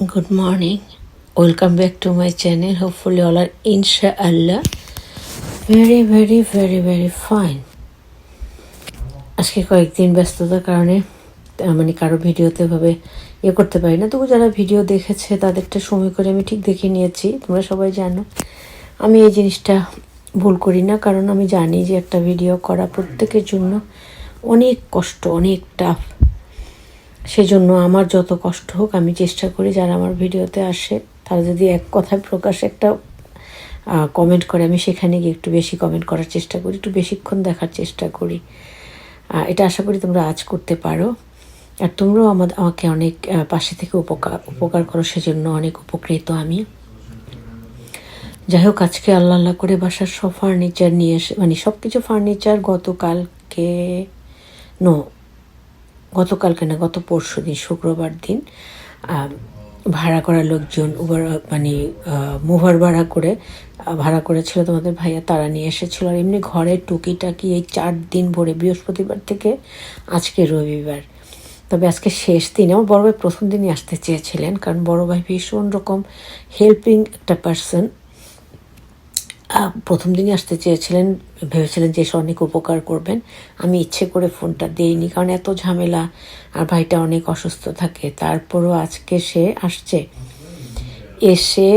Good morning. Welcome back to my channel. Hopefully all are inshallah very fine. আজকে কয়েকদিন ব্যস্ততার কারণে মানে কারো ভিডিওতে ভাবে করতে পারি না, তবু যারা ভিডিও দেখেছে তাদেরটা সময় করে আমি ঠিক দেখে নিয়েছি। তোমরা সবাই জানো আমি এই জিনিসটা ভুল করি না, কারণ আমি জানি যে একটা ভিডিও করা প্রত্যেকের জন্য অনেক কষ্ট, অনেক টাফ। সেজন্য আমার যত কষ্ট হোক আমি চেষ্টা করি যারা আমার ভিডিওতে আসে তারা যদি এক কথায় প্রকাশে একটা কমেন্ট করে, আমি সেখানে গিয়ে একটু বেশি কমেন্ট করার চেষ্টা করি, একটু বেশিক্ষণ দেখার চেষ্টা করি। এটা আশা করি তোমরা আজ করতে পারো। আর তোমরাও আমাকে অনেক পাশে থেকে উপকার করো, সেজন্য অনেক উপকৃত আমি। যাই হোক, আজকে আল্লাহ করে বাসার সব ফার্নিচার নিয়ে এসে, মানে সব কিছু ফার্নিচার গতকালকে না গত পরশু দিন শুক্রবার দিন ভাড়া করা লোকজন মুভার ভাড়া করেছিল তোমাদের ভাইয়া, তারা নিয়ে এসেছিল। আর এমনি ঘরের টুকিটাকি এই 4 দিন ভরে, বৃহস্পতিবার থেকে আজকে রবিবার, তবে আজকে শেষ দিন। আমার বড় ভাই প্রথম দিনই আসতে চেয়েছিলেন, কারণ বড় ভাই ভীষণ রকম হেল্পিং একটা পার্সন। প্রথম দিনই আসতে চেয়েছিলেন, ভেবেছিলেন যে এসে অনেক উপকার করবেন। আমি ইচ্ছে করে ফোনটা দিইনি, কারণ এত ঝামেলা, আর ভাইটা অনেক অসুস্থ থাকে। তারপরও আজকে সে আসছে, এসে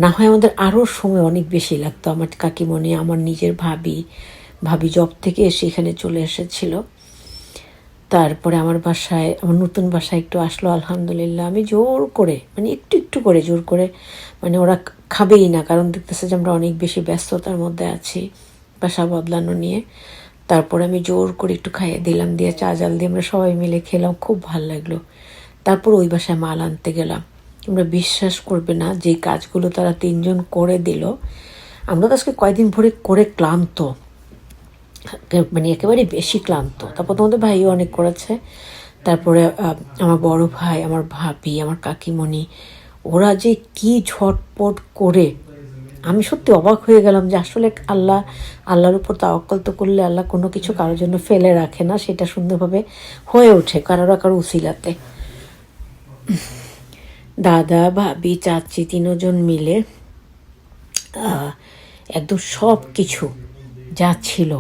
না হয় আমাদের আরও সময় অনেক বেশি লাগতো। আমার কাকিমণি, আমার নিজের ভাবি জব থেকে এসে এখানে চলে এসেছিল। তারপরে আমার নতুন বাসায় একটু আসলো, আলহামদুলিল্লাহ। আমি জোর করে, মানে একটু করে জোর করে, মানে ওরা খাবেই না, কারণ দেখতেছে যে আমরা অনেক বেশি ব্যস্ততার মধ্যে আছি বাসা বদলানো নিয়ে। তারপরে আমি জোর করে একটু খাইয়ে দিলাম, দিয়ে চা জাল দিয়ে আমরা সবাই মিলে খেলাম, খুব ভালো লাগলো। তারপর ওই বাসায় মাল আনতে গেলাম। তোমরা বিশ্বাস করবে না যে কাজগুলো তারা 3 জন করে দিল। আমরা তো আজকে কয়েকদিন ভরে করে ক্লান্ত, মানে একেবারে বেশি ক্লান্ত। তারপর তোমাদের ভাইও অনেক করেছে। তারপরে আমার বড় ভাই, আমার ভাবি, আমার কাকিমণি, ওরা যে কি ঝটপট করে, আমি সত্যি অবাক হয়ে গেলাম যে আসলে আল্লাহর উপর তাওয়াক্কুল তো করলে আল্লাহ কোনো কিছু কারোর জন্য ফেলে রাখে না, সেটা সুন্দরভাবে হয়ে ওঠে কারো উসিলাতে। দাদা, ভাবি, চাচি 3 জন মিলে একদম সব কিছু যা ছিল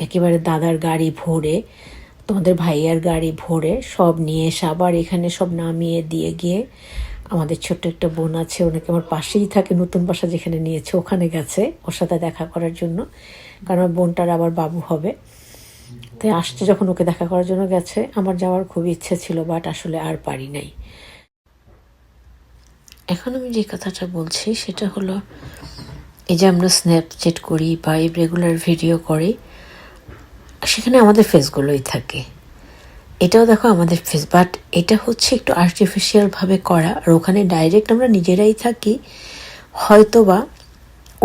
একেবারে দাদার গাড়ি ভরে, তোমাদের ভাইয়ার গাড়ি ভরে সব নিয়ে এসে আবার এখানে সব নামিয়ে দিয়ে গিয়ে, আমাদের ছোট্ট একটা বোন আছে, ওনাকে আমার পাশেই থাকে, নতুন বাসা যেখানে নিয়েছে ওখানে গেছে ওর সাথে দেখা করার জন্য, কারণ আমার বোনটার আবার বাবু হবে। তাই আসছে যখন, ওকে দেখা করার জন্য গেছে। আমার যাওয়ার খুব ইচ্ছে ছিল, বাট আসলে আর পারি নাই। এখন আমি যে কথাটা বলছি সেটা হলো, এই যে আমরা স্ন্যাপচ্যাট করি বা এই রেগুলার ভিডিও করি, সেখানে আমাদের ফেসগুলোই থাকে। এটাও দেখো আমাদের ফেস, বাট এটা হচ্ছে একটু আর্টিফিশিয়ালভাবে করা, আর ওখানে ডাইরেক্ট আমরা নিজেরাই থাকি। হয়তোবা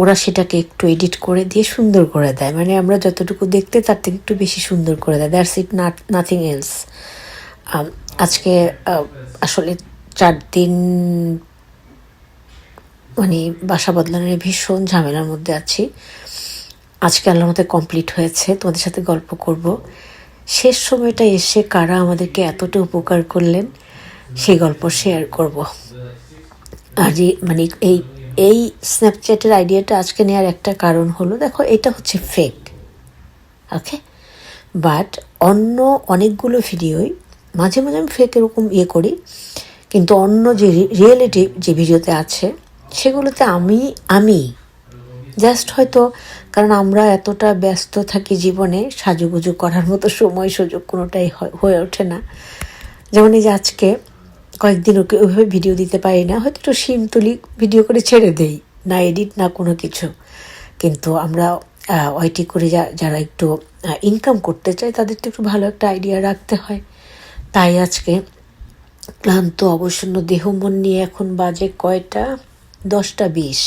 ওরা সেটাকে একটু এডিট করে দিয়ে সুন্দর করে দেয়, মানে আমরা যতটুকু দেখতে তার থেকে একটু বেশি সুন্দর করে দেয়। That's it, nothing else. আজকে আসলে 4 দিন মানে বাসা বদলানোর ভীষণ ঝামেলার মধ্যে আছি। আজকে আল্লাহর মতে কমপ্লিট হয়েছে, তোমাদের সাথে গল্প করব। শেষ সময়টা এসে কারা আমাদেরকে এতটা উপকার করলেন সেই গল্প শেয়ার করব। আর মানে এই স্ন্যাপচ্যাটের আইডিয়াটা আজকে নেওয়ার একটা কারণ হলো, দেখো এটা হচ্ছে ফেক, ওকে, বাট অন্য অনেকগুলো ভিডিওই মাঝে মাঝে আমি ফেক এরকম করি, কিন্তু অন্য যে রিয়েলিটি যে ভিডিওতে আছে সেগুলোতে আমি জাস্ট হয়তো, কারণ আমরা এতটা ব্যস্ত থাকি জীবনে, সাজুগুজু করার মতো সময় সুযোগ কোনোটাই হয়ে ওঠে না। যেমন এই যে আজকে কয়েকদিন ওকে ওইভাবে ভিডিও দিতে পারি না, হয়তো একটু সিম তুলি, ভিডিও করে ছেড়ে দেই, না এডিট না কোনো কিছু। কিন্তু আমরা ওয়াইটি করে যারা একটু ইনকাম করতে চায় তাদের তো একটু ভালো একটা আইডিয়া রাখতে হয়। তাই আজকে ক্লান্ত অবসন্ন দেহ মন নিয়ে, এখন বাজে কয়টা, 10:20,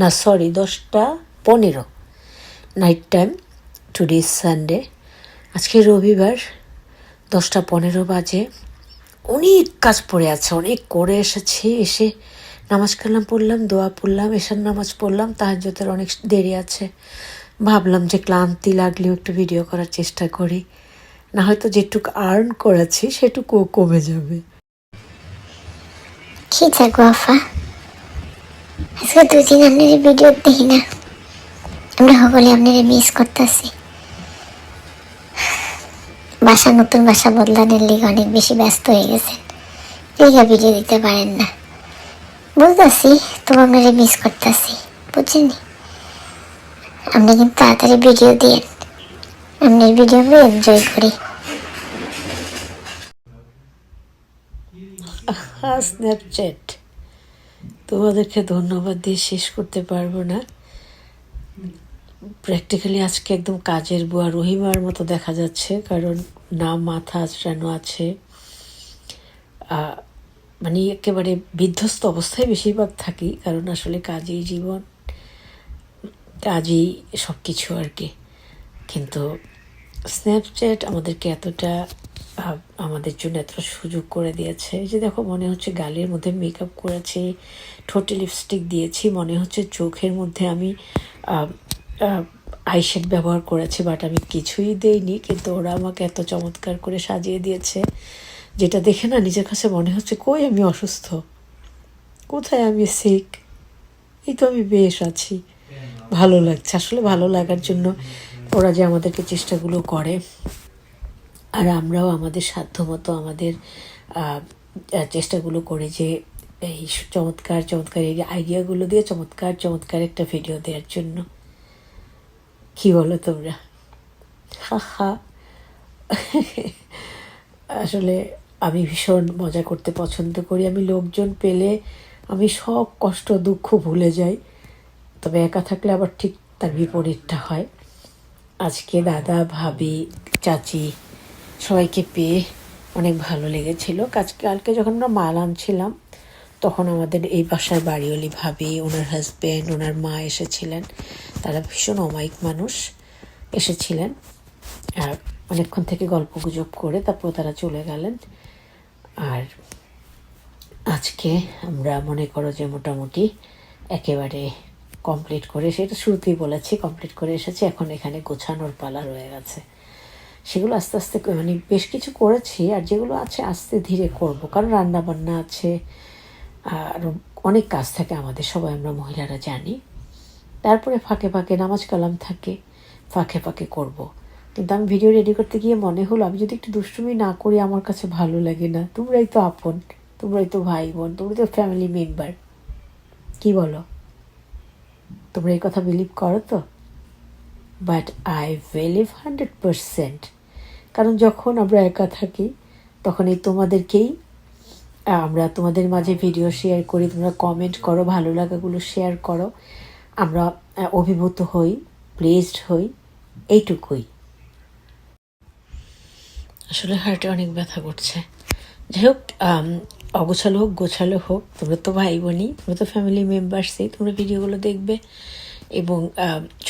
না sorry 10:15 night time. Today is Sunday, আজকে রবিবার, 10:15 বাজে। অনেক কাজ পড়ে আছে, অনেক করে এসেছি। এসে নামাজ কালাম পড়লাম, দোয়া পড়লাম, এশার নামাজ পড়লাম, তাহাজ্জুদের অনেক দেরি আছে। ভাবলাম যে ক্লান্তি লাগলেও একটু ভিডিও করার চেষ্টা করি, না হয়তো যেটুকু আর্ন করেছি সেটুকুও কমে যাবে। কি থাকবো আফা, আজকে 2 দিন আপনার ভিডিও দেখি না, আমরা সকলে আপনার মিস করতেছি। নতুন বাসা বদলানোর লিগে অনেক বেশি ব্যস্ত হয়ে গেছেন, লিগা ভিডিও দিতে পারেন না। বুঝতেছি, তোমার আপনার মিস করতেছি, বুঝছেনি? আপনি কিন্তু তাড়াতাড়ি ভিডিও দিয়েন, আপনার ভিডিও আমরা এনজয় করি। স্ন্যাপচ্যাট, তোমাদেরকে ধন্যবাদ দিয়ে শেষ করতে পারবো না। প্র্যাকটিক্যালি আজকে একদম কাজের বুয়া রহিমার মতো দেখা যাচ্ছে, কারণ না মাথা আঁচড়ানো আছে, মানে একেবারে বিধ্বস্ত অবস্থায় বেশিরভাগ থাকি, কারণ আসলে কাজেই জীবন, কাজেই সব কিছু আর কি। কিন্তু স্ন্যাপচ্যাট আমাদেরকে এতটা আমাদের জন্য এতটা সুযোগ করে দিয়েছে যে দেখো, মনে হচ্ছে গালের মধ্যে মেকআপ করেছি, ঠোঁটে লিপস্টিক দিয়েছি, মনে হচ্ছে চোখের মধ্যে আমি আইশ্যাড ব্যবহার করেছি, বাট আমি কিছুই দেইনি, কিন্তু ওরা আমাকে এত চমৎকার করে সাজিয়ে দিয়েছে যেটা দেখে না নিজের কাছে মনে হচ্ছে কই আমি অসুস্থ, কোথায় আমি সিক, এই তো আমি বেশ আছি, ভালো লাগছে। আসলে ভালো লাগার জন্য ওরা যে আমাদেরকে চেষ্টাগুলো করে, আর আমরাও আমাদের সাধ্যমতো আমাদের চেষ্টাগুলো করি যে এই চমৎকার চমৎকার এই আইডিয়াগুলো দিয়ে চমৎকার চমৎকার একটা ভিডিও দেওয়ার জন্য। কি বলো তোমরা? হা হা। আসলে আমি ভীষণ মজা করতে পছন্দ করি। আমি লোকজন পেলে আমি সব কষ্ট দুঃখ ভুলে যাই, তবে একা থাকলে আবার ঠিক তার বিপরীতটা হয়। আজকে দাদা, ভাবি, চাচি সবাইকে পেয়ে অনেক ভালো লেগেছিল। কালকে যখন আমরা মাল আনছিলাম তখন আমাদের এই বাসার বাড়িওয়ালি ভাবি, ওনার হাজব্যান্ড, ওনার মা এসেছিলেন। তারা ভীষণ অমায়িক মানুষ, এসেছিলেন আর অনেকক্ষণ থেকে গল্প গুজব করে তারপর তারা চলে গেলেন। আর আজকে আমরা মনে করো যে মোটামুটি একেবারে কমপ্লিট করে, সেটা শুরুতেই বলেছি, কমপ্লিট করে এসেছি। এখন এখানে গোছানোর পালা রয়ে গেছে, সেগুলো আস্তে আস্তে মানে বেশ কিছু করেছি, আর যেগুলো আছে আস্তে ধীরে করব, কারণ রান্না বান্না আছে আর অনেক কাজ থাকে আমাদের, সবাই আমরা মহিলারা জানি। তারপরে ফাঁকে ফাঁকে নামাজ কালাম থাকে, ফাঁকে ফাঁকে করব। কিন্তু আমি ভিডিও রেডি করতে গিয়ে মনে হলো আমি যদি একটু দুষ্টুমি না করি আমার কাছে ভালো লাগে না। তোমরাই তো আপন, তোমরাই তো ভাই বোন, তোমরা তো ফ্যামিলি মেম্বার, কি বলো? তোমরা এই কথা বিলিভ করো তো? বাট আই বিলিভ 100%, কারণ যখন আমরা একা থাকি তখন এই তোমাদেরকেই আমরা তোমাদের মাঝে ভিডিও শেয়ার করি, তোমরা কমেন্ট করো, ভালো লাগাগুলো শেয়ার করো, আমরা অভিভূত হই, প্লেসড হই, এইটুকুই। আসলে হার্টে অনেক ব্যথা করছে। যাই হোক, অগোছালো হোক গোছালো হোক, তোমরা তো ভাই বোনই, তোমরা তো ফ্যামিলি মেম্বার্সই, তোমরা ভিডিওগুলো দেখবে এবং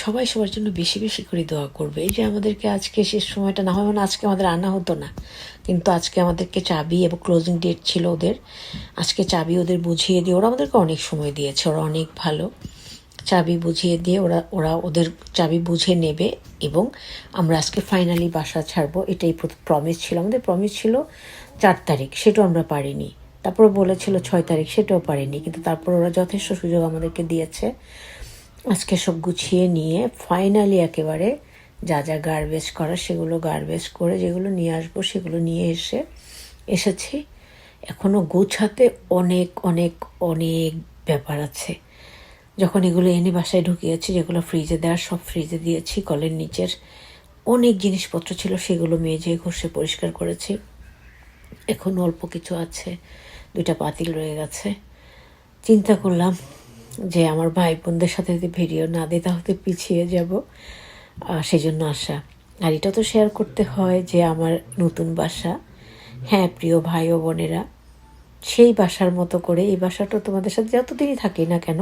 সবাই সবার জন্য বেশি বেশি করে দোয়া করবে। এই যে আমাদেরকে আজকে শেষ সময়টা না হয়, মানে আজকে আমাদের আনা হতো না, কিন্তু আজকে আমাদেরকে চাবি এবং ক্লোজিং ডেট ছিল ওদের, আজকে চাবি ওদের বুঝিয়ে দিয়ে, ওরা আমাদেরকে অনেক সময় দিয়েছে, ওরা অনেক ভালো, চাবি বুঝিয়ে দিয়ে ওরা ওদের চাবি বুঝে নেবে এবং আমরা আজকে ফাইনালি বাসা ছাড়বো। এটাই প্রমিস ছিল আমাদের, প্রমিস ছিল 4 তারিখ, সেটাও আমরা পারিনি। তারপর বলেছিল 6 তারিখ, সেটাও পারিনি, কিন্তু তারপর ওরা যথেষ্ট সুযোগ আমাদেরকে দিয়েছে। আজকে সব গুছিয়ে নিয়ে ফাইনালি একেবারে যা যা গার্বেজ করা সেগুলো গার্বেজ করে, যেগুলো নিয়ে আসবো সেগুলো নিয়ে এসেছি। এখনও গোছাতে অনেক অনেক অনেক ব্যাপার আছে। যখন এগুলো এনে বাসায় ঢুকিয়েছি, যেগুলো ফ্রিজে দেওয়ার সব ফ্রিজে দিয়েছি, কলের নিচের অনেক জিনিসপত্র ছিল সেগুলো মেজে ঘষে পরিষ্কার করেছি। এখন অল্প কিছু আছে, 2টা পাতিল রয়ে গেছে। চিন্তা করলাম যে আমার ভাই বোনদের সাথে যদি ভিডিও না দিই তাহলে পিছিয়ে যাব, সেই জন্য আসা। আর এটা তো শেয়ার করতে হয় যে আমার নতুন বাসা, হ্যাঁ প্রিয় ভাই ও বোনেরা, সেই বাসার মতো করে এই বাসাটা তোমাদের সাথে যতদিনই থাকি না কেন,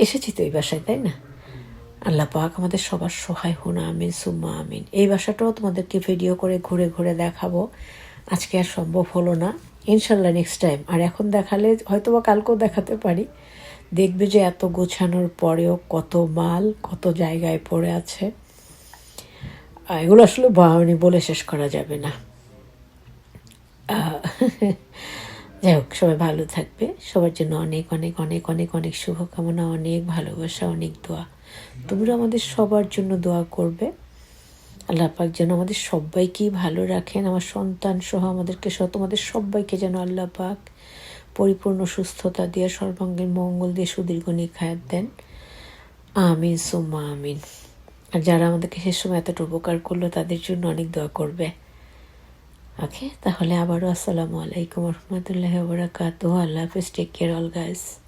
এসেছি তো এই বাসায়, তাই না? আল্লাহ পাক আমাদের সবার সহায় হন, আমিন সুম্মা আমিন। এই বাসাটাও তোমাদেরকে ভিডিও করে ঘুরে ঘুরে দেখাবো। আজকে আর সম্ভব হলো না, ইনশাল্লাহ নেক্সট টাইম। আর এখন দেখালে হয়তো বা কালকেও দেখাতে পারি। দেখবে যে এত গোছানোর পরেও কত মাল কত জায়গায় পড়ে আছে, এগুলো আসলে বলে শেষ করা যাবে না। যাই হোক, সবাই ভালো থাকবে। সবার জন্য অনেক অনেক অনেক অনেক অনেক শুভকামনা, অনেক ভালোবাসা, অনেক দোয়া। তোমরা আমাদের সবার জন্য দোয়া করবে। আল্লাহ পাক যেন আমাদের সবাইকেই ভালো রাখেন, আমার সন্তান সহ আমাদেরকে সহ তোমাদের সবাইকে যেন আল্লাহ পাক পরিপূর্ণ সুস্থতা দিয়ে, সর্বাঙ্গীন মঙ্গল দিয়ে সুদীর্ঘ নিখায়াত দেন। আমিন সুম্মা আমিন। আর যারা আমাদেরকে সে সময় এতটা উপকার করলো তাদের জন্য অনেক দোয়া করবে। ওকে, তাহলে আবারও আসসালামু আলাইকুম রহমতুল্লাহ বারাকাতুহু। আল্লাহ হাফিজ, টেক কেয়ার অল গাইস।